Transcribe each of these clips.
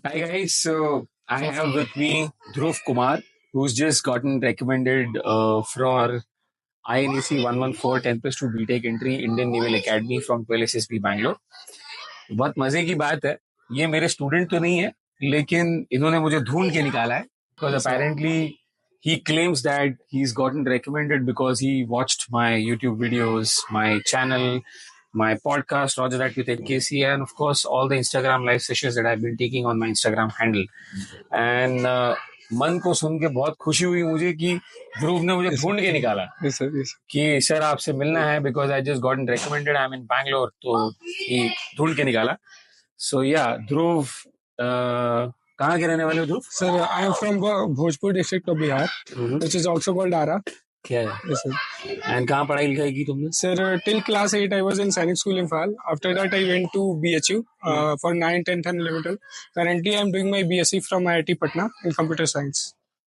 Hi guys, so I have with me Dhruv Kumar, who's just gotten recommended for INEC 114 10 plus 2 BTech entry Indian Naval Academy from 12 SSB Bangalore. बहुत मजे की बात है, ये मेरे student तो नहीं है, लेकिन इन्होंने मुझे ढूंढ के निकाला है because apparently he claims that he's gotten recommended because he watched my YouTube videos, my channel, my podcast, Roger That with NKC, and of course all the Instagram live sessions that I've been taking on my Instagram handle. And मन को सुन के बहुत खुशी हुई मुझे कि ध्रुव ने मुझे ढूंढ के निकाला कि सर आपसे मिलना है because I just got recommended I am in Bangalore, तो ये ढूंढ के निकाला. सो या ध्रुव, कहाँ के रहने वाले हो Dhruv? Sir I am from Bhojpur district of Bihar, which is also called Ara. क्या है एंड कहाँ पढ़ाई लिखाई की तुमने? Sir, till class 8 I was in Sainik School in Fal. After that I went to BHU for 9, 10th and 11th. 12th. Currently I am doing my BSc from IIT Patna in computer science.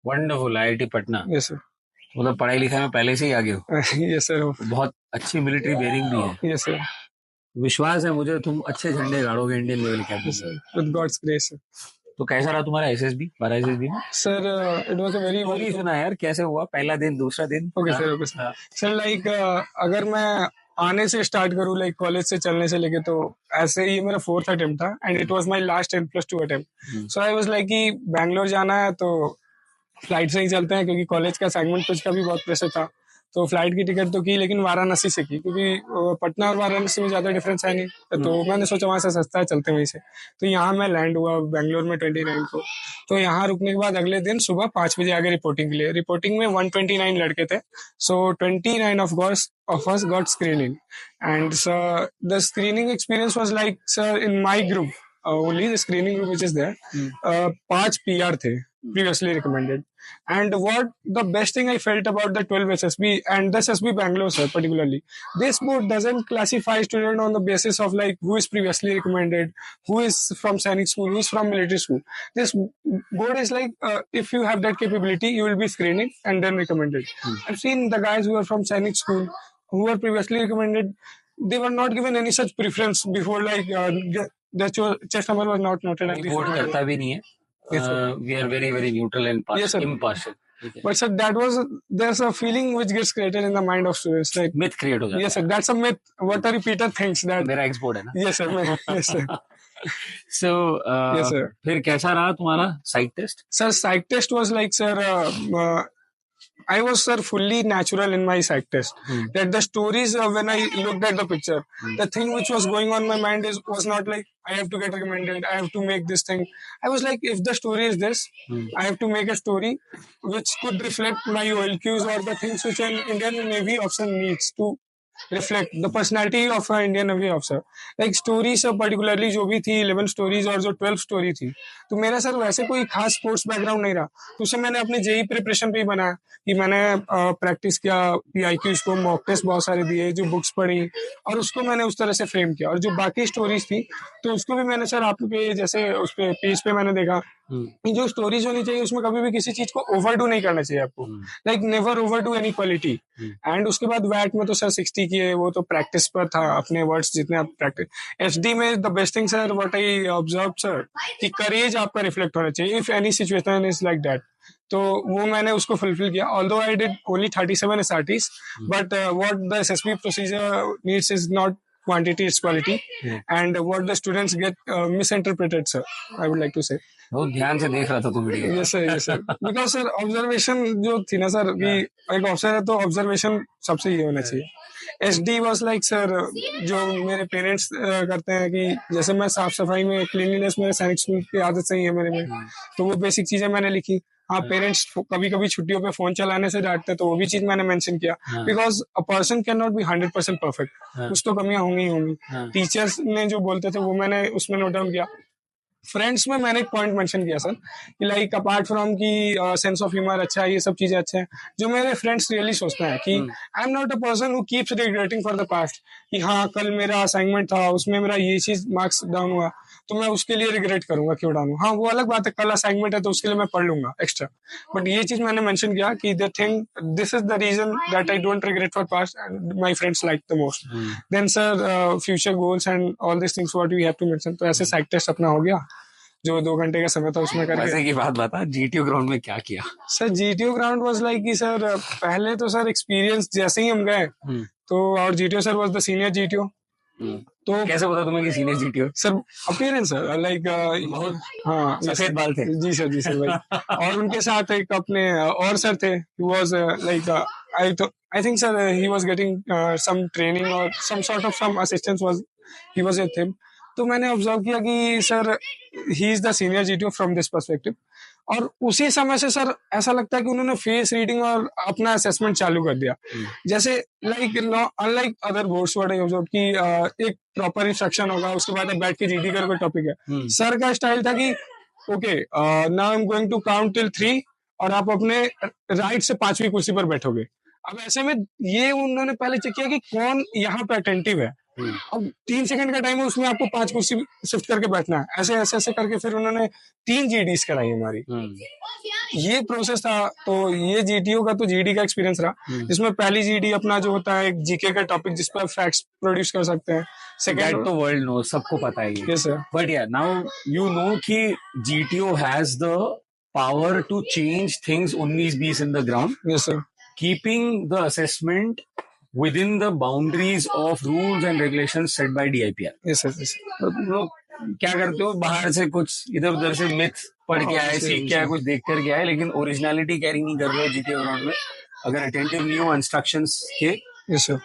Wonderful. IIT Patna. Yes sir. मतलब पढ़ाई लिखाई में पहले से ही आगे हो. Yes sir. बहुत अच्छी मिलिट्री बेरिंग भी है. Yes sir. विश्वास है मुझे तुम अच्छे झंडे गाड़ोगे Indian naval academy. Yes sir. With God's grace sir. तो कैसा रहा तुम्हारा एसएसबी 12 एसएसबी में? Sir it was a very वही सुना यार, कैसे हुआ पहला दिन दूसरा दिन? Okay sir. सर लाइक अगर मैं आने से स्टार्ट करूँ लाइक कॉलेज से चलने से लेके, तो ऐसे ही मेरा 4th अटेम्प्ट था and it was my last 10+2 attempt. So I was like कि बैंगलोर जाना है तो फ्लाइट से ही चलते हैं, क्योंकि कॉलेज का असाइनमेंट कुछ का भी बहुत प्रेशर था. तो फ्लाइट की टिकट तो की, लेकिन वाराणसी से की, क्योंकि पटना और वाराणसी में ज्यादा डिफरेंस है नहीं. तो मैंने सोचा वहां से सस्ता है, चलते वहीं से. तो यहाँ मैं लैंड हुआ बैंगलोर में 29 को. तो यहाँ रुकने के बाद अगले दिन सुबह 5 बजे आ गए रिपोर्टिंग के लिए. रिपोर्टिंग में 129 लड़के थे. सो 29 of us got screening, and so the screening experience was like, sir, in my group only, the screening group which is there, 5 PR थे previously recommended. And what the best thing I felt about the 12 SSB and the SSB Bangalore, sir, particularly, this board doesn't classify student on the basis of like who is previously recommended, who is from Sainik school, who is from military school. This board is like, if you have that capability, you will be screening and then recommended. I've seen the guys who are from Sainik school, who were previously recommended, they were not given any such preference before, like the chest number was not noted. Board करता भी नहीं है. We are very very neutral and impartial. But sir, there's a feeling which gets created in the mind of students, like myth create हो जाता है. Yes sir, that's a myth. What a repeater thinks that. मेरा export है ना. Yes sir. Yes sir. So yes sir. फिर कैसा रहा तुम्हारा psych test? Sir, psych test was like, sir, I was, sir, fully natural in my psych test. That the stories, when I looked at the picture, the thing which was going on my mind was not like, I have to get recommended, I have to make this thing. I was like, if the story is this, I have to make a story which could reflect my OLQs or the things which an Indian Navy officer needs to reflect the personality of an Indian Navy officer. Like stories particularly जो भी थी 11 stories और जो 12 story थी, तो मेरा sir वैसे कोई खास स्पोर्ट्स बैकग्राउंड नहीं रहा. तो उसे मैंने अपने जेई प्रिपरेशन पे ही बनाया कि मैंने प्रैक्टिस किया, पीआईक्यूज को मॉक टेस्ट बहुत सारे दिए, जो बुक्स पढ़ी, और उसको मैंने उस तरह से फ्रेम किया. और जो बाकी स्टोरीज थी तो उसको भी मैंने सर आप पे जैसे उस पे पेज पे मैंने देखा कि जो स्टोरीज होनी चाहिए उसमें कभी भी किसी चीज को ओवरडू नहीं करना चाहिए आपको. Like never overdo any quality. And उसके बाद वैट में तो सर 60 किए, वो तो प्रैक्टिस पर था, अपने वर्ड्स जितने आप प्रैक्टिस. एचडी में the best thing sir what I observe sir, कि करेज आपका रिफ्लेक्ट होना चाहिए if any situation is like that. तो वो मैंने उसको फुलफिल किया. Although I did only 37 SRTs, but what the SSB procedure needs is not quantity, it's quality. And what the students get misinterpreted, sir, I would like to say. बहुत ध्यान से देख रहा था तू video. Yes sir, yes sir. Because sir observation जो थी ना सर, कि एक ऑफिसर है तो ऑब्जर्वेशन सबसे ये होना चाहिए. SD was like सर, जो मेरे पेरेंट्स करते हैं कि जैसे मैं साफ सफाई में, क्लीनलीनेस मेरे सैनिक स्कूल की आदत सही है मेरे में, तो वो बेसिक चीजें मैंने लिखी. हाँ, पेरेंट्स कभी कभी छुट्टियों पे फोन चलाने से डांटते, तो वो भी चीज मैंने मेंशन किया. Because a person can not be 100% perfect, कुछ तो कमियां होंगी ही होंगी. टीचर्स ने जो बोलते थे वो मैंने उसमें नोट डाउन किया. फ्रेंड्स में मैंने एक पॉइंट मेंशन किया सर कि लाइक अपार्ट फ्रॉम की सेंस ऑफ ह्यूमर अच्छा है, ये सब चीजें अच्छे हैं, जो मेरे फ्रेंड्स रियली सोचते हैं कि I am not a person who keeps regretting for the past, कि हाँ कल मेरा असाइनमेंट था उसमें मेरा ये चीज मार्क्स डाउन हुआ तो मैं उसके लिए रिग्रेट करूंगा क्यों डाउन हुआ. हाँ वो अलग बात है, कल असाइनमेंट है तो उसके लिए मैं पढ़ लूंगा एक्स्ट्रा. बट ये चीज मैंने मेंशन किया कि the thing, this is the reason that I don't regret for past and my friends like the most. Then sir future goals and all this things what we have to mention. तो ऐसे साइक test अपना हो गया, जो 2 घंटे का समय था उसमें करके। वैसे की बात बता, जीटीओ ग्राउंड में क्या किया? Sir GTO ground was like कि सर पहले तो सर एक्सपीरियंस जैसे ही हम गए तो, और GTO sir was the senior GTO. तो कैसे पता तुम्हें कि senior GTO? Sir appearance sir like बहुत हाँ सफेद बाल थे। जी सर भाई। और उनके साथ एक अपने और सर थे, he was like I think sir he was getting some training और some sort of some assistance was he was with him. तो मैंने ऑब्जर्व किया कि sir he is the senior GTO from this perspective. और उसी समय से sir ऐसा लगता है कि उन्होंने फेस रीडिंग और अपना असेसमेंट चालू कर दिया। जैसे like unlike other boards what I observe कि एक प्रॉपर इंस्ट्रक्शन होगा, उसके बाद आप बैठ के रीडिंग कर कोई टॉपिक है। सर का स्टाइल था कि okay now I am going to count till 3 और आप अपने राइट से 5वीं कुर्सी पर बैठोगे। अब ऐसे में ये उन्होंने पहले चेक किया कि कौन यहाँ पे अटेंटिव है। अब 3 सेकंड का टाइम है, उसमें आपको 5 कुर्सी शिफ्ट करके बैठना है। ऐसे ऐसे ऐसे करके फिर उन्होंने 3 जीडीज कराई हमारी। ये प्रोसेस था। तो ये जीटीओ का तो जीडी का एक्सपीरियंस रहा, जिसमें पहली जीडी अपना जो होता है एक जीके का टॉपिक जिस पर आप फैक्ट्स प्रोड्यूस कर सकते हैं। सेकंड तो वर्ल्ड नो, सबको पता है ये। Yes sir. But yeah now you know कि GTO has the power to change things 19-20 in the ground. Yes sir. keeping the assessment within the boundaries of rules and regulations set by DIPR. Yes sir. तो तुम लोग क्या करते हो, बाहर से कुछ इधर उधर से मिथ पढ़ के आए, सीख के आए, कुछ देख कर के आए, लेकिन ओरिजिनलिटी कैरी नहीं कर रहे हो जीटीओ ग्राउंड में। अगर अटेंटिव नहीं हो इंस्ट्रक्शंस के, यस सर,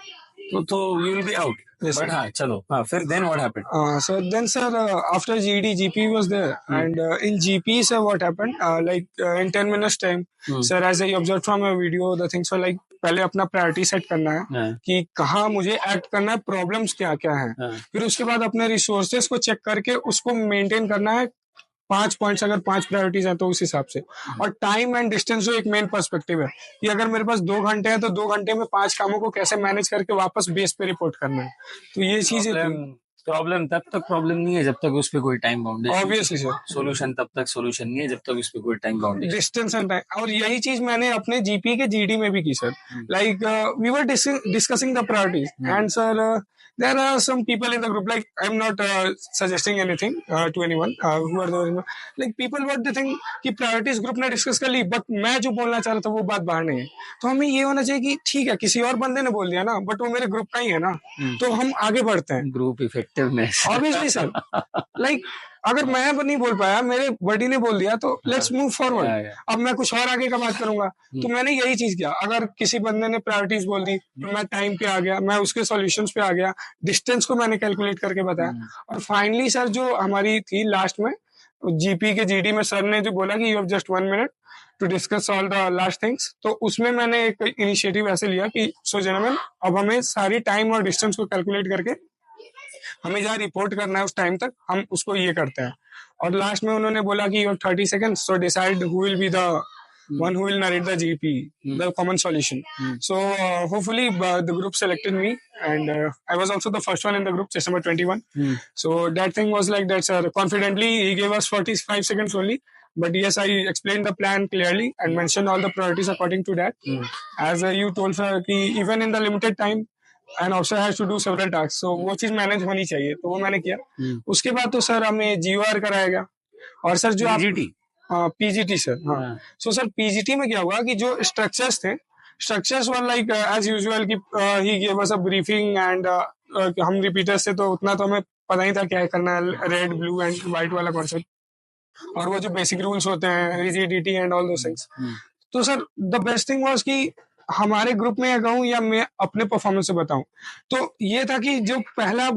तो you will be out. But हाँ, चलो हाँ, फिर then what happened? So then sir, after GD, GP was there, and in GP sir, what happened? In 10 minutes time, sir, as I observed from a video, the things were like पहले अपना priority set करना है कि कहाँ मुझे act करना है, problems क्या क्या हैं। फिर उसके बाद अपने रिसोर्सेज को चेक करके उसको मेंटेन करना है। 5 पॉइंट्स, अगर 5 प्रायोरिटीज हैं तो उस हिसाब से। और टाइम एंड डिस्टेंस जो एक मेन पर्सपेक्टिव है कि अगर मेरे पास 2 घंटे हैं तो 2 घंटे में 5 कामों को कैसे मैनेज करके वापस बेस पे रिपोर्ट करना है। तो ये चीजें प्रॉब्लम तब तक प्रॉब्लम नहीं है जब तक उस पर कोई time boundation. Obviously sir. Solution तब तक सॉल्यूशन नहीं है जब तक उस पर कोई time boundation, distance and time. और यही चीज मैंने अपने जीपी के जीडी में भी की sir. Like we were discussing the priorities and sir there are some people in the group, like I'm not suggesting anything to anyone who are there, like people what they think कि priorities group ने discuss कर ली, but मैं जो बोलना चाह रहा था वो बात बाहर नहीं है। तो हमें ये होना चाहिए कि ठीक है किसी और बंदे ने बोल दिया ना, बट वो मेरे ग्रुप का ही है ना, तो हम आगे बढ़ते हैं। Group effectiveness obviously sir. Like अगर मैं नहीं बोल पाया, मेरे बडी ने बोल दिया, तो लेट्स मूव फॉरवर्ड। अब मैं कुछ और आगे का बात करूंगा। तो मैंने यही चीज किया। अगर किसी बंदे ने प्रायोरिटीज बोल दी तो मैं टाइम पे आ गया, मैं उसके सॉल्यूशंस पे आ गया, डिस्टेंस को मैंने कैलकुलेट करके बताया। और फाइनली सर जो हमारी थी लास्ट में जीपी के जीडी में, सर ने जो बोला कि you have just 1 minute to discuss all the last things. तो उसमें मैंने एक इनिशिएटिव ऐसे लिया कि सो जेंटलमैन, अब हमें सारी टाइम और डिस्टेंस को कैलकुलेट करके हमें जहाँ रिपोर्ट करना है उस टाइम तक हम उसको ये करते हैं। और लास्ट में उन्होंने बोला कि you have 30 seconds, so decide who will be the one who will narrate the GP, the common solution. So hopefully the group selected me, and I was also the first one in the group, just number 21. So that thing was like that, sir. Confidently, he gave us 45 seconds only. But yes, I explained the plan clearly and mentioned all the priorities according to that. As you told, sir, कि even in the limited time, an officer has to do several tasks. So वो चीज manage होनी चाहिए, तो वो मैंने किया। उसके बाद तो सर हमें GOR कराया गया। और सर जो पीजीटी सर, हाँ। सो सर पीजीटी में क्या हुआ कि जो स्ट्रक्चर्स थे, structures were like as usual कि he give us a briefing and हम रिपीटर्स से तो उतना तो हमें पता ही था क्या करना है, रेड ब्लू एंड व्हाइट वाला कॉन्सेप्ट। और वो जो बेसिक रूल्स होते हैं, rigidity and all those things. तो sir the best thing was कि हमारे ग्रुप में कहूँ या मैं अपने परफॉर्मेंस से बताऊं, तो ये था कि जो पहला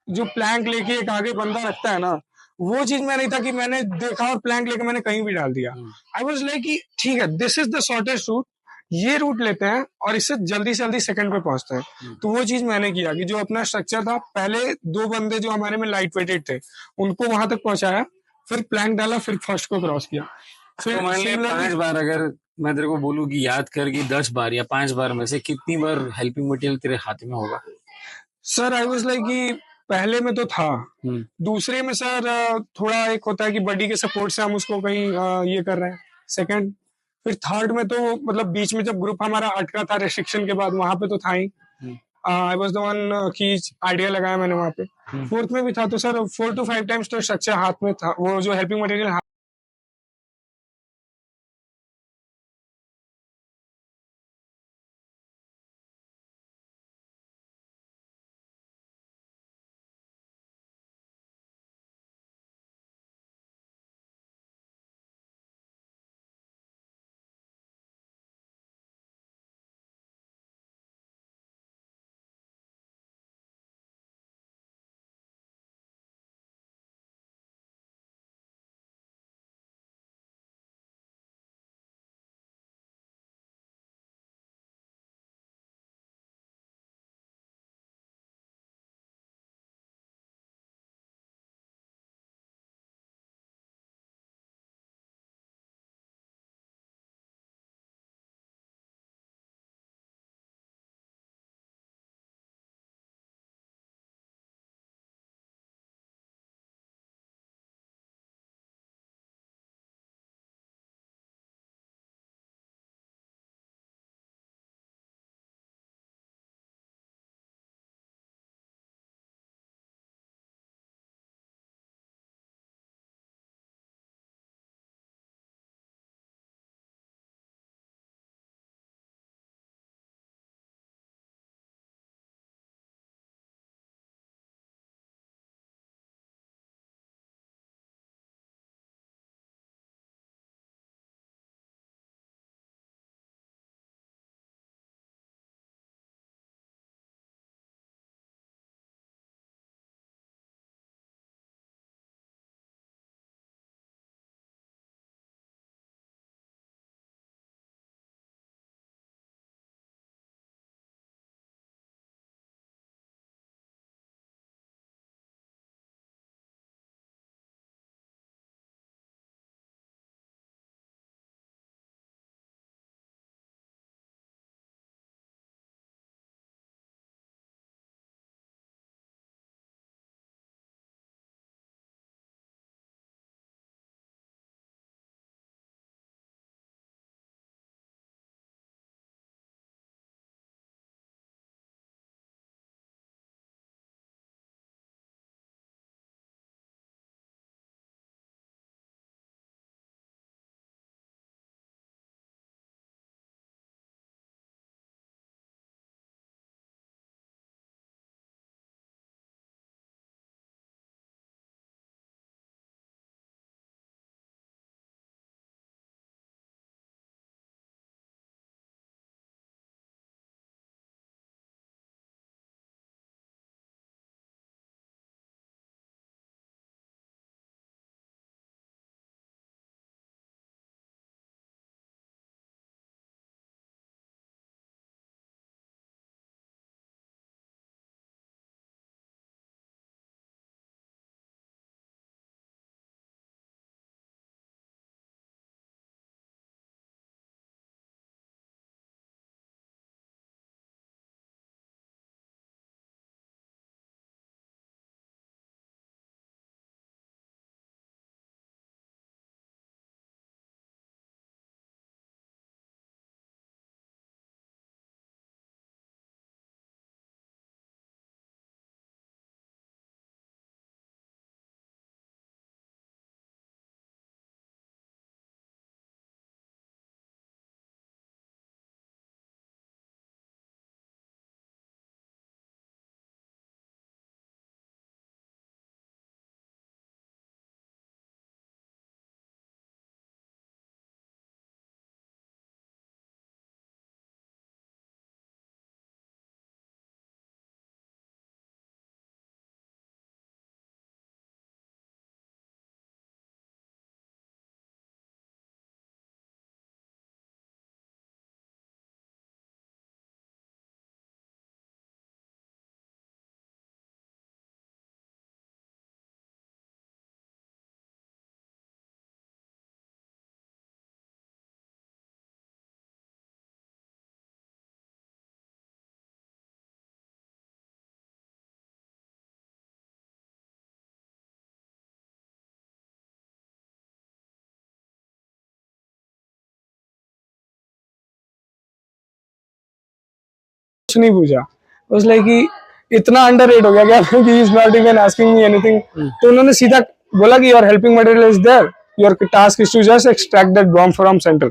जो प्लैंक लेके एक आगे बंदा रखता है ना, वो चीज में नहीं था कि मैंने देखा और प्लैंक लेके मैंने कहीं भी डाल दिया। आई वाज लाइक कि ठीक है, this is the shortest route, ये रूट लेते हैं और इससे जल्दी से जल्दी सेकंड पे पहुंचते हैं। तो वो चीज मैंने किया कि जो अपना स्ट्रक्चर था, पहले 2 बंदे जो हमारे में लाइट वेटेड थे उनको वहां तक पहुंचाया, फिर प्लैंक डाला, फिर फर्स्ट को क्रॉस किया। फिर 5 बार अगर मैं तेरे को बोलूं कि याद कर कि 10 बार या 5 बार में से कितनी बार हेल्पिंग मटेरियल तेरे हाथ में होगा? सर आई वाज लाइक कि पहले में तो था, दूसरे में सर थोड़ा एक होता है कि बॉडी के सपोर्ट से हम उसको कहीं ये कर रहे हैं, सेकंड। फिर थर्ड में तो मतलब बीच में जब ग्रुप हमारा अटका था रेस्ट्रिक्शन के बाद, वहां पे तो था ही। आई वाज द वन कि आइडिया लगाया मैंने वहाँ पे। फोर्थ में भी था तो सर 4 to 5 टाइम्स तो स्ट्रक्चर हाथ में था, वो जो हेल्पिंग मटेरियल। कुछ नहीं पूछा। वाज लाइक कि इतना अंडररेट हो गया क्या कि he is not even asking me anything. तो उन्होंने सीधा बोला कि your helping material is there, your task is to just extract that bomb from centre.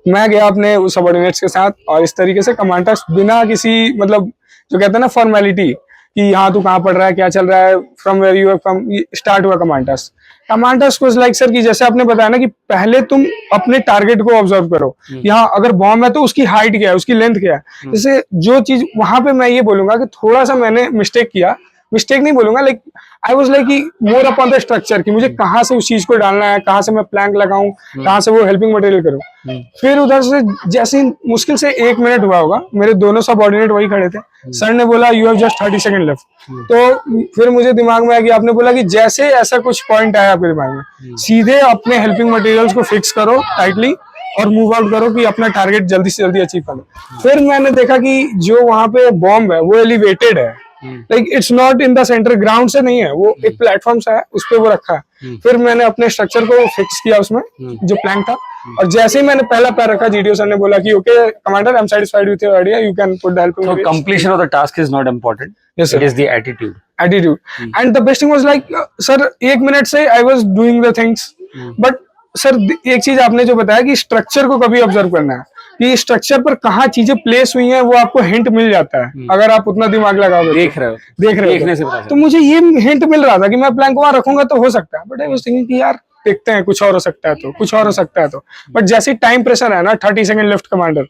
मैं गया अपने उस सबॉर्डिनेट्स के साथ और इस तरीके से कमांड टास्क बिना किसी मतलब जो कहते हैं ना फॉर्मेलिटी कि यहाँ तू कहाँ पढ़ रहा है, क्या चल रहा है, from where you have come, start हुआ command task. Command task was like sir कि जैसे आपने बताया ना कि पहले तुम अपने टारगेट को ऑब्जर्व करो, यहाँ अगर बॉम्ब है तो उसकी हाइट क्या है, उसकी लेंथ क्या है। जैसे जो चीज वहां पे मैं ये बोलूंगा कि थोड़ा सा मैंने मिस्टेक किया, मिस्टेक नहीं बोलूंगा, लाइक आई वाज लाइक कि मोर अपॉन द स्ट्रक्चर कि मुझे कहाँ से उस चीज को डालना है, कहाँ से मैं प्लैंक लगाऊं, कहाँ से वो हेल्पिंग मटेरियल करूं। फिर उधर से जैसे मुश्किल से 1 मिनट हुआ होगा, मेरे दोनों सबऑर्डिनेट वही खड़े थे, सर ने बोला you have just 30 second left. तो फिर मुझे दिमाग में आया कि आपने बोला कि जैसे ऐसा कुछ पॉइंट आया आपके दिमाग में, सीधे अपने हेल्पिंग मटेरियल्स को फिक्स करो टाइटली और मूव आउट करो कि अपना टारगेट जल्दी से जल्दी अचीव करो। फिर मैंने देखा कि जो वहां पे बॉम्ब है वो एलिवेटेड है, like it's not in the centre, ground से नहीं है, वो एक प्लेटफॉर्म सा है, उस पे वो रखा है। फिर मैंने अपने स्ट्रक्चर को फिक्स किया उसमें जो प्लैंक था, और जैसे ही मैंने पहला पैर रखा जीडीओ सर ने बोला कि okay commander I am satisfied with your idea, you can put the helping. So completion of the task is not important. Yes, sir. It is the attitude. Attitude and the best thing was like sir 1 minute से I was doing the things, but sir एक चीज आपने जो बताया कि structure को कभी observe करना है कि स्ट्रक्चर पर कहाँ चीजें प्लेस हुई हैं, वो आपको हिंट मिल जाता है अगर आप उतना दिमाग लगाओगे, देख रहे हो, देखने से पता तो मुझे ये हिंट मिल रहा था कि मैं प्लैंक वहां रखूंगा तो हो सकता है, बट आई वाज थिंकिंग कि यार देखते हैं कुछ और हो सकता है, तो कुछ और हो सकता है, तो बट जैसे टाइम प्रेशर है ना 30 second left commander,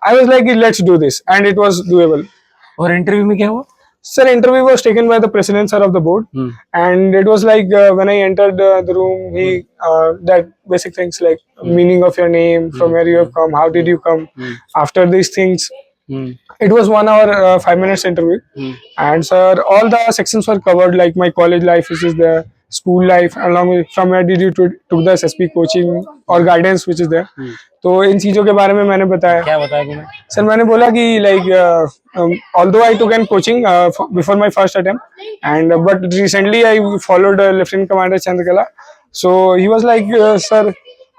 I was like let's do this and it was doable. और इंटरव्यू में क्या हुआ? Sir, interview was taken by the president sir of the board, and it was like when I entered the room, he that basic things like meaning of your name, from where you have come, how did you come, after these things. It was 1 hour 5 minutes interview, and sir, all the sections were covered like my college life, which is the school life, along with from where did you took the SSP coaching or guidance, which is there. तो इन चीजों के बारे में मैंने बताया। क्या बताया तुमने? सर मैंने बोला कि like although I took an coaching before my first attempt, and but recently I followed Lieutenant Commander Chandrakala, so he was like sir,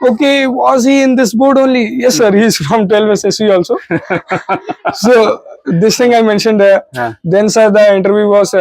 okay, was he in this board only? Yes sir, he is from 12 SSC also. So this thing I mentioned there. Then sir, the interview was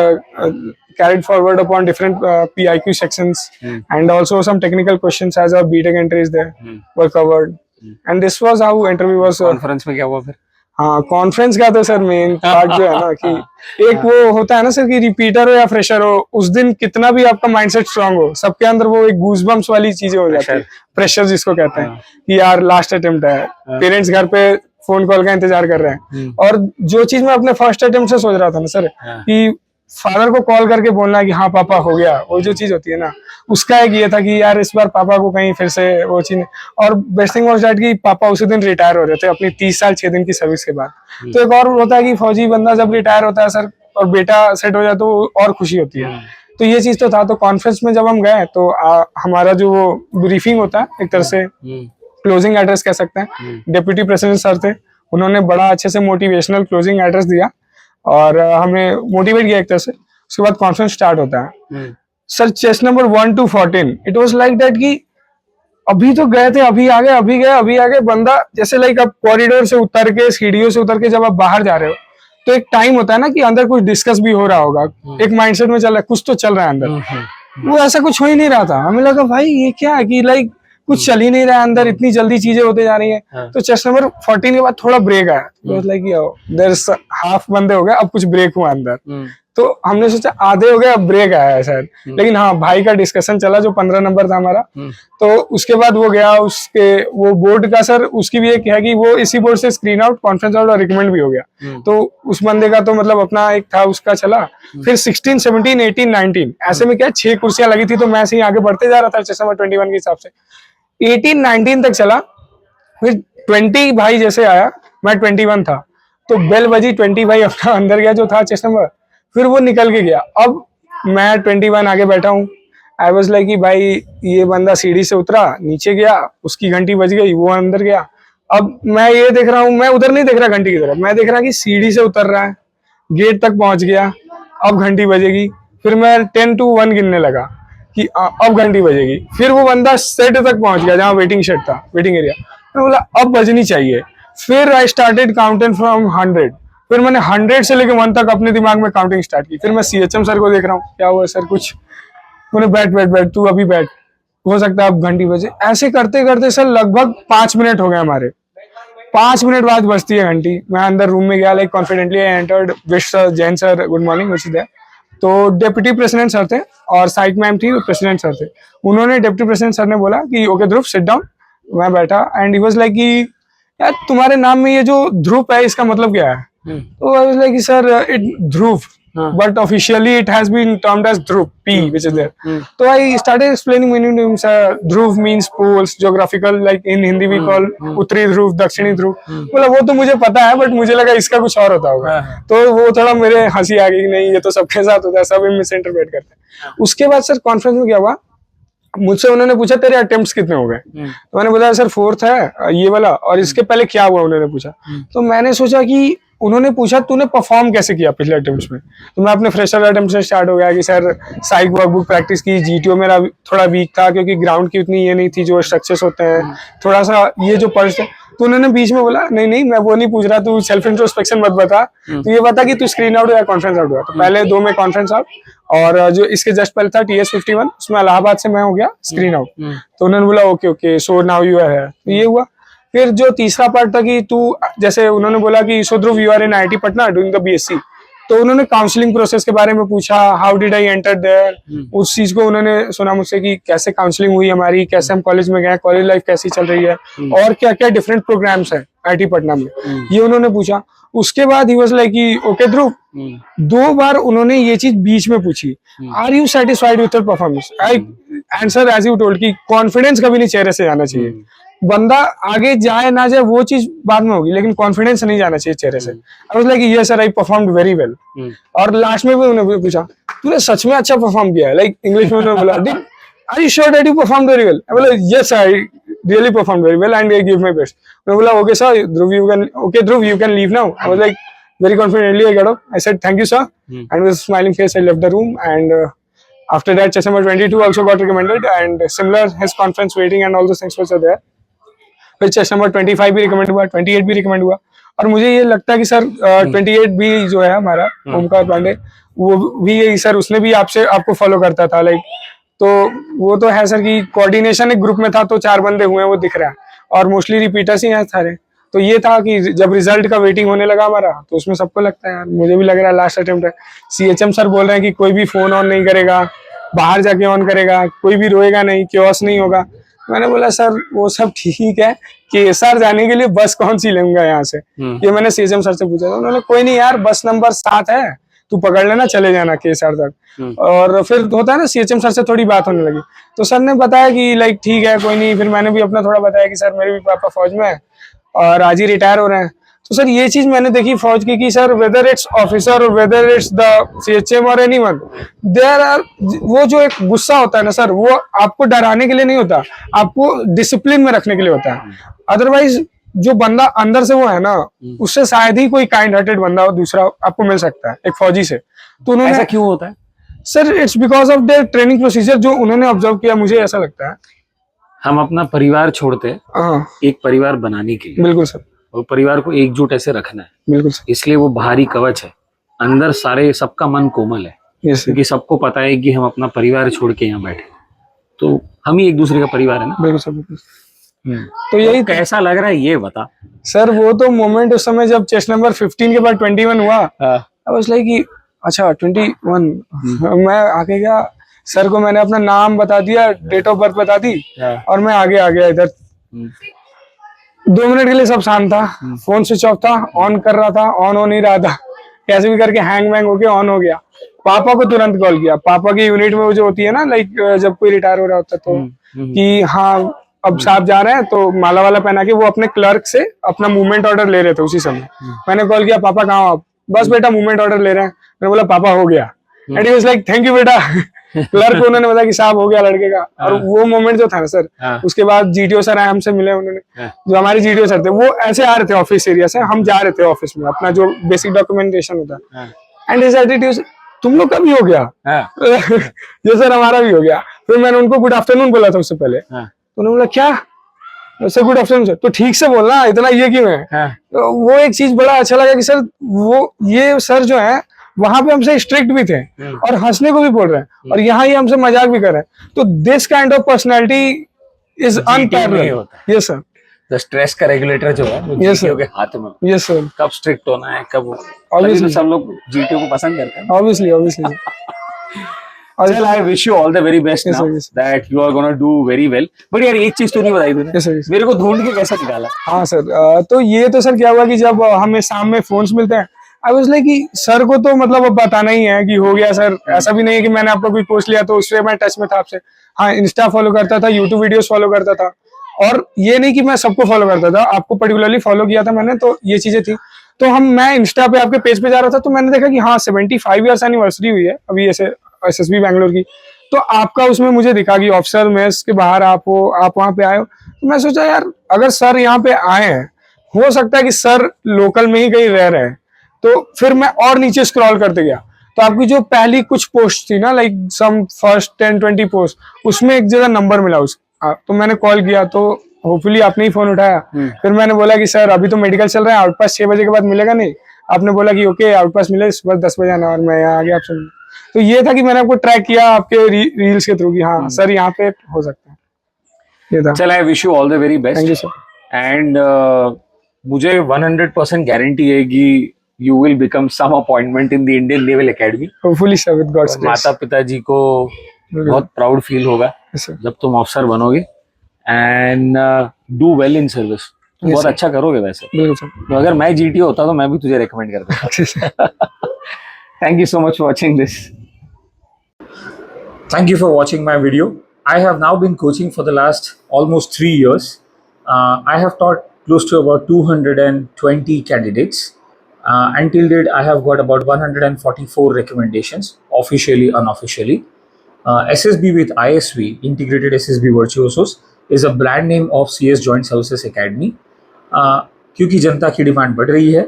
carried forward upon different PIQ sections, and also some technical questions as a BTech entries there were covered, and this was how interview was. Conference में क्या हुआ फिर? हाँ, conference का तो sir main part जो है ना कि एक वो होता है ना सर कि रिपीटर हो या फ्रेशर हो, उस दिन कितना भी आपका माइंडसेट स्ट्रांग हो, सबके अंदर वो एक गूजबम्स वाली चीजें हो जाती है, प्रेशर जिसको कहते हैं कि यार लास्ट अटेम्प्ट है, पेरेंट्स घर पे फोन कॉल का इंतजार कर रहे हैं। और जो चीज मैं अपने फर्स्ट अटेम्प्ट से सोच रहा था ना सर कि फादर को कॉल करके बोलना कि हाँ पापा हो गया, वो जो चीज होती है ना, उसका एक ये था कि यार इस बार पापा को कहीं फिर से वो चीज। और बेस्ट थिंग वाज दैट कि पापा उसी दिन रिटायर हो रहे थे अपनी 30 साल 6 दिन की सर्विस के बाद। तो एक और होता है कि फौजी बंदा जब रिटायर होता है सर और बेटा सेट हो जाए तो और खुशी होती है। तो ये चीज तो था। तो कॉन्फ्रेंस में जब हम गए तो हमारा जो वो ब्रीफिंग होता है, एक तरह से क्लोजिंग एड्रेस कह सकते हैं, डिप्यूटी प्रेसिडेंट सर थे, उन्होंने बड़ा अच्छे से मोटिवेशनल क्लोजिंग एड्रेस दिया और हमें मोटिवेट किया एक तरह से। उसके बाद कॉन्फ्रेंस स्टार्ट होता है। Sir chest number 1 to 14 it was like that कि अभी तो गए थे, अभी आ गए, अभी गए, अभी आ गए। बंदा जैसे लाइक आप कॉरिडोर से उतर के, सीढ़ियों से उतर के जब आप बाहर जा रहे हो तो एक टाइम होता है ना कि अंदर कुछ डिस्कस भी हो रहा होगा, एक माइंडसेट में चल रहा है, कुछ तो चल रहा है अंदर। वो ऐसा कुछ हो ही नहीं रहा था। हमें लगा भाई ये क्या है कि लाइक कुछ चल ही नहीं रहा है अंदर, इतनी जल्दी चीजें होते जा रही है। तो चेस्ट नंबर 14 के बाद थोड़ा ब्रेक आया, लाइक देयर इज हाफ बंदे हो गए, अब कुछ ब्रेक हुआ अंदर। तो हमने सोचा आधे हो गए, अब ब्रेक आया है शायद। लेकिन हाँ, भाई का डिस्कशन चला जो 15 नंबर था हमारा। तो उसके बाद वो गया, उसके वो बोर्ड का सर उसकी भी एक है कि वो इसी बोर्ड से स्क्रीन आउट, कॉन्फ्रेंस आउट और रिकमेंड भी हो गया। तो उस बंदे का तो मतलब अपना एक था, उसका चला। फिर 16, 17, 18, 19 ऐसे में क्या 6 कुर्सियां लगी थी, तो मैं ऐसे ही आगे बढ़ते जा रहा था चेस्ट नंबर 21 के हिसाब से। 18, 19 तक चला। फिर 20 भाई जैसे आया, मैं 21 था, तो बेल बजी, 20 भाई अपना अंदर गया जो था चेस्ट नंबर, फिर वो निकल के गया। अब मैं 21 आगे बैठा हूँ। आई वाज लाइक कि भाई ये बंदा सीढ़ी से उतरा, नीचे गया, उसकी घंटी बज गई, वो अंदर गया। अब मैं ये देख रहा हूँ, मैं उधर नहीं देख रहा घंटी की तरफ, मैं देख रहा कि सीढ़ी से उतर रहा है, गेट तक पहुंच गया, अब घंटी बजेगी। फिर मैं 10 to 1 गिनने लगा कि अब घंटी बजेगी। फिर वो बंदा सेट तक पहुंच गया जहाँ वेटिंग शेड था, वेटिंग एरिया। मैं बोला अब बजनी चाहिए। फिर आई स्टार्टेड काउंटिंग फ्रॉम 100, फिर मैंने 100 से लेके 1 तक अपने दिमाग में काउंटिंग स्टार्ट की। फिर मैं सीएचएम सर को देख रहा हूँ, क्या हुआ सर कुछ, मैंने बैठ बैठ बैठ तू अभी बैठ, हो सकता है अब घंटी बजे। ऐसे करते करते सर लगभग 5 मिनट हो गए हमारे। 5 मिनट बाद बजती है घंटी, मैं अंदर रूम में गया, like confidently I entered, wish sir, Jain sir good morning, which is there. तो डिप्टी प्रेसिडेंट सर थे और साइक मैम थी, प्रेसिडेंट सर थे। उन्होंने, डिप्टी प्रेसिडेंट सर ने बोला कि ओके ध्रुव सिट डाउन। मैं बैठा एंड ही वाज लाइक कि यार तुम्हारे नाम में ये जो ध्रुव है इसका मतलब क्या है? तो आई was like sir it Dhruv, but officially it has been termed as Dhruv P, which is there. So I started explaining meaning to him. Sir, Dhruv means poles, geographical, like in Hindi we call Uttari Dhruv, Dakshini Dhruv. बोला वो तो मुझे पता है, but मुझे लगा इसका कुछ और होता होगा। तो वो थोड़ा मेरे हंसी आ गई, नहीं ये तो सबके साथ होता है, सब मिस इंटरप्रेट करते हैं। उसके बाद सर कॉन्फ्रेंस में क्या हुआ, मुझसे उन्होंने पूछा तेरे अटेम्प्ट्स कितने हो गए? तो मैंने बताया सर 4th है ये वाला, और इसके पहले क्या हुआ उन्होंने पूछा। तो मैंने सोचा कि उन्होंने पूछा तूने परफॉर्म कैसे किया पिछले अटेम्प्ट्स में, तो मैं अपने फ्रेशर अटेम्प्ट से स्टार्ट हो गया कि सर साइक वर्कबुक प्रैक्टिस की, जीटीओ मेरा थोड़ा वीक था क्योंकि ग्राउंड की उतनी ये नहीं थी जो स्ट्रक्चर्स होते हैं, थोड़ा सा ये जो पर्स। तो उन्होंने बीच में बोला नहीं नहीं मैं वो नहीं पूछ रहा, तू सेल्फ इंट्रोस्पेक्शन मत बता, तो ये बता कि तू स्क्रीन आउट या कॉन्फ्रेंस आउट हुआ। तो पहले 2 में कॉन्फ्रेंस आउट, और जो इसके जस्ट पहले था TS51, उसमें इलाहाबाद से मैं हो गया स्क्रीन आउट। तो उन्होंने बोला okay okay so now you are here, तो ये हुआ। फिर जो तीसरा पार्ट था कि तू, जैसे उन्होंने बोला कि so Dhruv you are in IIT Patna doing the BSc, तो उन्होंने काउंसलिंग प्रोसेस के बारे में पूछा, how did I enter there, उस चीज को उन्होंने सुना मुझसे कि कैसे काउंसलिंग हुई हमारी, कैसे हम कॉलेज में गए, कॉलेज लाइफ कैसी चल रही है, और क्या क्या डिफरेंट प्रोग्राम्स है IIT पटना में, ये उन्होंने पूछा। उसके बाद ही वाज लाइक कि ओके ध्रुव, 2 बार उन्होंने ये चीज बीच में पूछी, are you satisfied with your performance? I answer as you told कि कॉन्फिडेंस कभी नहीं चेहरे से जाना चाहिए, बंदा आगे जाए ना जाए वो चीज बाद में होगी, लेकिन कॉन्फिडेंस नहीं जाना चाहिए चेहरे से। I was like yes sir I performed very well. और लास्ट में भी उन्होंने पूछा तूने सच में अच्छा परफॉर्म किया है, लाइक इंग्लिश में उन्होंने बोला are you sure that you performed very well? I बोला yes I really performed very well and I give my best. उन्होंने बोला okay sir Dhruv you can leave now. I was like very confidently I got up. I said thank you sir, and with a smiling face I left the room. And after that chess number 22 also got recommended, and similar his conference waiting and all those things was there. फिर chest number 25 भी recommend हुआ, 28 भी recommend हुआ। और मुझे ये लगता है कि सर 28 भी जो है हमारा ओमकार पांडे, वो भी सर उसने भी आपको फॉलो करता था, लाइक तो वो तो है सर कि कोऑर्डिनेशन एक ग्रुप में था, तो 4 बंदे हुए वो दिख रहा है, और मोस्टली रिपीटर्स ही हैं सारे। तो ये था कि जब रिजल्ट का वेटिंग होने लगा हमारा, तो उसमें सबको लगता है यार, मुझे भी लग रहा है लास्ट अटेम्प्ट है। सीएचएम सर बोल रहे हैं कि कोई भी फोन ऑन नहीं करेगा, बाहर जाके ऑन करेगा, कोई भी रोएगा नहीं, क्योस नहीं होगा। मैंने बोला सर वो सब ठीक है, केसर जाने के लिए बस कौन सी लूंगा यहाँ से, ये मैंने सीएचएम सर से पूछा था। उन्होंने कोई नहीं यार बस नंबर 7 है, तू पकड़ लेना, चले जाना केसर तक। और फिर होता है ना सीएचएम सर से थोड़ी बात होने लगी, तो सर ने बताया कि लाइक ठीक है कोई नहीं। फिर मैंने भी अपना थोड़ा बताया कि सर मेरे भी पापा फौज में है और आज ही रिटायर हो रहे हैं। तो सर ये चीज मैंने देखी फौज की कि सर वेदर इट्स ऑफिसर और वेदर इट्स द सीएचएम और एनीवन, देयर आर, वो जो एक गुस्सा होता है ना सर, वो आपको डराने के लिए नहीं होता, आपको डिसिप्लिन में रखने के लिए होता है। अदरवाइज जो बंदा अंदर से वो है ना, उससे शायद ही कोई काइंड हार्टेड बंदा दूसरा आपको मिल सकता है एक फौजी से। तो उन्होंने, ऐसा क्यों होता है sir? It's because of their training procedure जो उन्होंने ऑब्जर्व किया, मुझे ऐसा लगता है। हम अपना परिवार छोड़ते हैं एक परिवार बनाने के लिए। बिल्कुल सर, और परिवार को एकजुट ऐसे रखना है। बिल्कुल सर, इसलिए वो बाहरी कवच है, अंदर सारे सबका मन कोमल है, क्योंकि सबको पता है कि हम अपना परिवार छोड़ के यहाँ बैठे, तो हम ही एक दूसरे का परिवार है ना। बिल्कुल सर, बिल्कुल। तो यही कैसा लग रहा है ये बता सर। वो तो मोमेंट उस समय जब चेस नंबर 15 के बाद 21 हुआ, आई वाज लाइक कि अच्छा 21, मैं आगे गया, सर को मैंने अपना नाम बता दिया, डेट ऑफ बर्थ बता दी, और मैं आगे आ गया इधर। 2 मिनट के लिए सब शांत था, फोन स्विच ऑफ था, ऑन कर रहा था, ऑन हो नहीं रहा था, कैसे भी करके हैंग वैंग होके ऑन हो गया। पापा को तुरंत कॉल किया, पापा की यूनिट में वो जो होती है ना, लाइक जब कोई रिटायर हो रहा होता है तो कि हाँ अब साहब जा रहे हैं, तो माला वाला पहना के वो अपने क्लर्क से अपना मूवमेंट ऑर्डर ले रहे थे उसी समय। मैंने कॉल किया, पापा कहाँ हो आप? बस बेटा मूवमेंट ऑर्डर ले रहे हैं। मैंने बोला पापा हो गया, and he was like thank you बेटा। क्लर्क को उन्होंने बताया कि साहब हो गया लड़के का। और वो मोमेंट जो था ना सर, उसके बाद जीटीओ सर आए, हमसे मिले उन्होंने, जो हमारे जीटीओ सर थे, वो ऐसे आ रहे थे ऑफिस एरिया से, हम जा रहे थे ऑफिस में, अपना जो बेसिक डॉक्यूमेंटेशन होता है, एंड हिज एटीट्यूड, तुम लोग का भी हो गया? जो सर हमारा भी हो गया। फिर मैंने उनको गुड आफ्टरनून बोला था उससे पहले, तो उन्होंने बोला क्या? सर गुड आफ्टरनून सर, तो ठीक से बोलना, इतना ये क्यों है। हाँ। तो वो एक चीज बड़ा अच्छा लगा कि सर वो ये सर जो है वहां पे हमसे स्ट्रिक्ट भी थे और हंसने को भी बोल रहे हैं, और यहाँ ये हमसे मजाक भी कर रहे हैं। तो this kind of personality is GTO में ही अनपैरेलल। होता है। यस सर, तो स्ट्रेस का रेगुलेटर जो है वो Yes, GTO sir. के हाथ में, यस सर, कब स्ट्रिक्ट होना है कब, तभी तो Obviously. सब लोग GTO को पसंद करते हैं। Obviously obviously. Well, I wish you all the very best Yes, now sir, yes. that you are gonna do very well. But यार एक चीज तो नहीं बताई तूने, Yes, sir, yes. मेरे को ढूंढ के कैसे निकाला? हाँ सर, तो ये तो सर क्या हुआ कि जब हमें शाम में फोन्स मिलते हैं, आई वाज लाइक कि सर को तो मतलब अब बताना ही है कि हो गया सर। ऐसा भी नहीं है कि मैंने आपका कोई पोस्ट लिया तो उससे मैं टच में था आपसे। हाँ, इंस्टा फॉलो करता था, यूट्यूब वीडियोस फॉलो करता था, और ये नहीं कि मैं सबको फॉलो करता था, आपको पर्टिकुलरली फॉलो किया था मैंने, तो ये चीजें थी। तो मैं इंस्टा पे आपके पेज पे जा रहा था, तो मैंने देखा कि हाँ 75 ईयर्स एनिवर्सरी हुई है अभी ऐसे SSB बैंगलोर की। तो आपका उसमें मुझे दिखा कि ऑफिसर मेस के बाहर आप हो, आप वहां पे आए हो। तो मैं सोचा यार अगर सर यहाँ पे आए हैं, हो सकता है कि सर लोकल में ही कहीं रह रहे हैं। तो फिर मैं और नीचे स्क्रॉल करते गया, तो आपकी जो पहली कुछ पोस्ट थी ना, लाइक सम फर्स्ट 10-20 पोस्ट, उसमें एक जगह नंबर मिला तो मैंने कॉल किया, तो होपफुली आपने ही फोन उठाया। फिर मैंने बोला कि सर अभी तो मेडिकल चल रहा है, आउटपास 6 बजे के बाद मिलेगा नहीं। आपने बोला कि ओके आउटपास मिले सुबह 10 बजे आना, और मैं यहाँ आ गया आपसे मिलने। तो ये था कि मैंने आपको ट्रैक किया आपके रील्स के थ्रू कि हाँ सर यहाँ पे हो सकता है, ये था। चल, I wish you all the very best. Thank you sir. And मुझे 100% गारंटी है कि you will become some appointment in the Indian Naval Academy. Hopefully sir with God's grace. माता पिताजी को बहुत प्राउड फील होगा Yes, sir. जब तुम अफसर बनोगे। And do well in service, तुम बहुत sir. अच्छा करोगे वैसे। बिल्कुल सर। तो अगर मैं GTO होता तो मैं भी तुझे रेकमेंड करता। Thank you so much for watching this. Thank you for watching my video. I have now been coaching for the last almost 3 years. I have taught close to about 220 candidates. Until date, I have got about 144 recommendations, officially, unofficially. SSB with ISV, Integrated SSB Virtuosos, is a brand name of CS Joint Services Academy. क्योंकि जनता की demand बढ़ रही है,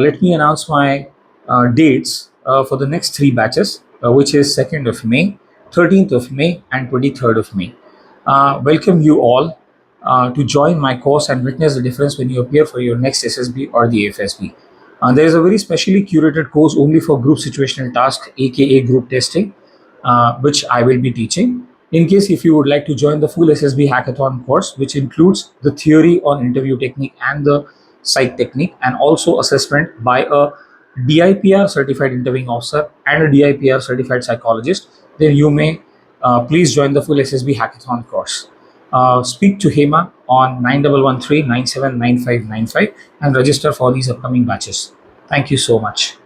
let me announce my dates for the next 3 batches, which is 2nd of May, 13th of May, and 23rd of May. Welcome you all to join my course and witness the difference when you appear for your next SSB or the AFSB. There is a very specially curated course only for group situational tasks, aka group testing, which I will be teaching. In case if you would like to join the full SSB hackathon course, which includes the theory on interview technique and the psych technique, and also assessment by a DIPR certified interviewing officer and a DIPR certified psychologist, then you may please join the full SSB hackathon course. Speak to Hema on 9113 979595 and register for these upcoming batches. Thank you so much.